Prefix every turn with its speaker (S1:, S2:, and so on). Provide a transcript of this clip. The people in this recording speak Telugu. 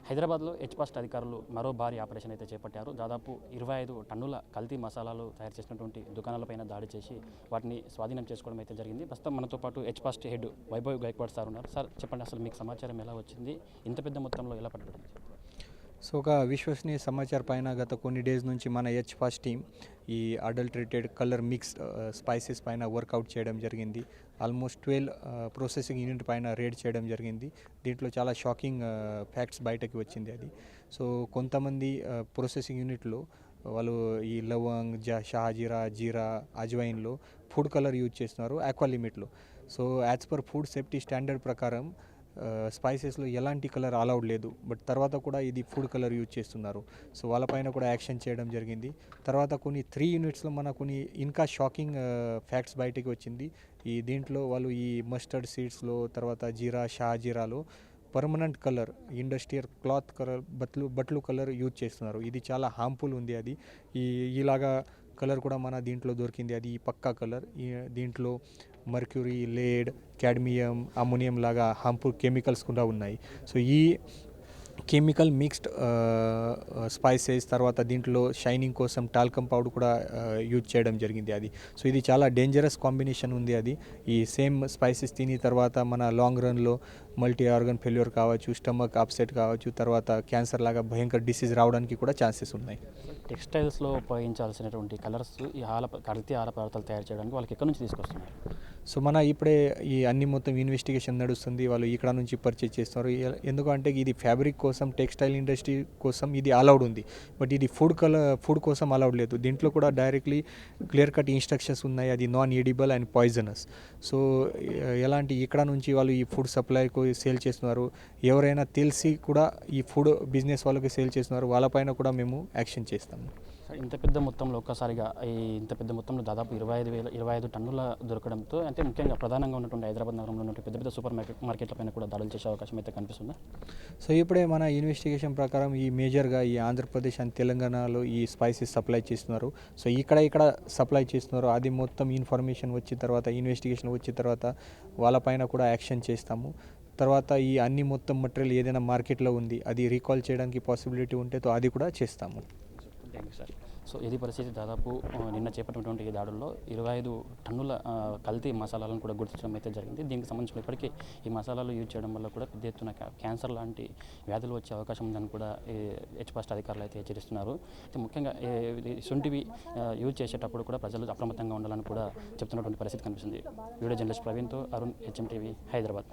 S1: హైదరాబాద్లో హెచ్‌పాస్ట్ అధికారులు మరో భారీ ఆపరేషన్ అయితే చేపట్టారు. దాదాపు 25 టన్నుల కల్తీ మసాలాలు తయారు చేసినటువంటి దుకాణాలపైన దాడి చేసి వాటిని స్వాధీనం చేసుకోవడం అయితే జరిగింది. ప్రస్తుతం మనతో పాటు హెచ్‌పాస్ట్ హెడ్ వైభవ్ గైక్వాడ్ సార్ ఉన్నారు. సార్ చెప్పండి, అసలు మీకు సమాచారం ఎలా వచ్చింది? ఇంత పెద్ద మొత్తంలో ఎలా పట్టుబడింది?
S2: సో ఒక విశ్వసనీయ సమాచారం పైన గత కొన్ని డేస్ నుంచి మన హెచ్‌పాస్ట్ టీమ్ ఈ అడల్టరేటెడ్ కలర్ మిక్స్ స్పైసెస్ పైన వర్కౌట్ చేయడం జరిగింది. ఆల్మోస్ట్ 12 ప్రాసెసింగ్ యూనిట్ పైన రేడ్ చేయడం జరిగింది. దీంట్లో చాలా షాకింగ్ ఫ్యాక్ట్స్ బయటకి వచ్చింది అది. సో కొంతమంది ప్రాసెసింగ్ యూనిట్లో వాళ్ళు ఈ లవంగ్, షాజీరా, జీరా, అజ్వైన్లో ఫుడ్ కలర్ యూజ్ చేస్తున్నారు ఆక్వా లిమిట్లో. So as per food safety standard ప్రకారం స్పైసెస్లో ఎలాంటి కలర్ అలౌడ్ లేదు. బట్ తర్వాత కూడా ఇది ఫుడ్ కలర్ యూజ్ చేస్తున్నారు. సో వాళ్ళపైన కూడా యాక్షన్ చేయడం జరిగింది. తర్వాత కొన్ని 3 యూనిట్స్లో మన కొన్ని ఇంకా షాకింగ్ ఫ్యాక్ట్స్ బయటికి వచ్చింది. దీంట్లో వాళ్ళు ఈ మస్టర్డ్ సీడ్స్లో, తర్వాత జీరా, షాజీరాలో permanent colour, industrial cloth colour, బట్లు కలర్ యూజ్ చేస్తున్నారు. ఇది చాలా హార్మ్ఫుల్ ఉంది. అది ఇలాగా కలర్ కూడా మన దీంట్లో దొరికింది. అది పక్కా కలర్. దీంట్లో మర్క్యూరీ, లేడ్, క్యాడ్మియం, అమ్మోనియం లాగా హార్మ్ఫుల్ కెమికల్స్ కూడా ఉన్నాయి. సో ఈ కెమికల్ మిక్స్డ్ స్పైసెస్, తర్వాత దీంట్లో షైనింగ్ కోసం టాల్కమ్ పౌడర్ కూడా యూజ్ చేయడం జరిగింది అది. సో ఇది చాలా డేంజరస్ కాంబినేషన్ ఉంది. అది ఈ సేమ్ స్పైసెస్ తిని తర్వాత మన లాంగ్ రన్లో మల్టీ ఆర్గన్ ఫెయిల్యూర్ కావచ్చు, స్టమక్ అప్సెట్ కావచ్చు, తర్వాత క్యాన్సర్ లాగా భయంకర డిసీజ్ రావడానికి కూడా ఛాన్సెస్ ఉన్నాయి.
S1: టెక్స్టైల్స్లో ఉపయోగించాల్సినటువంటి కలర్స్ ఈ కల్తీ ఆహార పదార్థాలు తయారు చేయడానికి వాళ్ళకి ఎక్కడి నుంచి తీసుకొస్తున్నారు?
S2: సో మన ఇప్పుడే ఈ అన్ని మొత్తం ఇన్వెస్టిగేషన్ నడుస్తుంది. వాళ్ళు ఇక్కడ నుంచి పర్చేజ్ చేస్తున్నారు. ఎందుకంటే ఇది ఫ్యాబ్రిక్ కోసం, టెక్స్టైల్ ఇండస్ట్రీ కోసం ఇది అలౌడ్ ఉంది. బట్ ఇది ఫుడ్ కోసం అలౌడ్ లేదు. దీంట్లో కూడా డైరెక్ట్లీ క్లియర్ కట్ ఇన్స్ట్రక్షన్స్ ఉన్నాయి. అది non edible and poisonous. So ఎలాంటి ఇక్కడ నుంచి వాళ్ళు ఈ ఫుడ్ సప్లైకి సేల్ చేస్తున్నారు, ఎవరైనా తెలిసి కూడా ఈ ఫుడ్ బిజినెస్ వాళ్ళకి సేల్ చేస్తున్నారు, వాళ్ళపైన కూడా మేము యాక్షన్ చేస్తాము.
S1: ఇంత పెద్ద మొత్తంలో ఒక్కసారిగా ఇంత పెద్ద మొత్తంలో దాదాపు 25 టన్నుల దొరకడంతో, అంటే ముఖ్యంగా ప్రధానంగా ఉన్నటువంటి హైదరాబాద్ నగరంలో ఉన్నటువంటి పెద్ద పెద్ద సూపర్ మార్కెట్ల పైన కూడా దాడులు చేసే అవకాశం అయితే కనిపిస్తుందా?
S2: సో ఇప్పుడే మన ఇన్వెస్టిగేషన్ ప్రకారం ఈ మేజర్గా ఈ ఆంధ్రప్రదేశ్ అండ్ తెలంగాణలో ఈ స్పైసెస్ సప్లై చేస్తున్నారు. సో ఇక్కడ సప్లై చేస్తున్నారు. అది మొత్తం ఇన్ఫర్మేషన్ వచ్చిన తర్వాత, ఇన్వెస్టిగేషన్ వచ్చిన తర్వాత వాళ్ళపైన కూడా యాక్షన్ చేస్తాము. తర్వాత ఈ అన్ని మొత్తం మెటీరియల్ ఏదైనా మార్కెట్లో ఉంది అది రీకాల్ చేయడానికి పాసిబిలిటీ ఉంటే అది కూడా చేస్తాము.
S1: Thank you sir. సో ఇది పరిస్థితి. దాదాపు నిన్న చేపట్టినటువంటి ఈ దాడుల్లో 25 టన్నుల కల్తీ మసాలాలను కూడా గుర్తించడం అయితే జరిగింది. దీనికి సంబంధించిన ఇప్పటికీ ఈ మసాలాలు యూజ్ చేయడం వల్ల కూడా పెద్ద ఎత్తున క్యాన్సర్ లాంటి వ్యాధులు వచ్చే అవకాశం ఉందని కూడా హెచ్‌పాస్ట్ అధికారులు అయితే హెచ్చరిస్తున్నారు. అయితే ముఖ్యంగా ఇటువంటివి యూజ్ చేసేటప్పుడు కూడా ప్రజలు అప్రమత్తంగా ఉండాలని కూడా చెప్తున్నటువంటి పరిస్థితి కనిపిస్తుంది. వీడియో జర్నలిస్ట్ ప్రవీణ్తో అరుణ్, హెచ్ఎం టీవీ, హైదరాబాద్.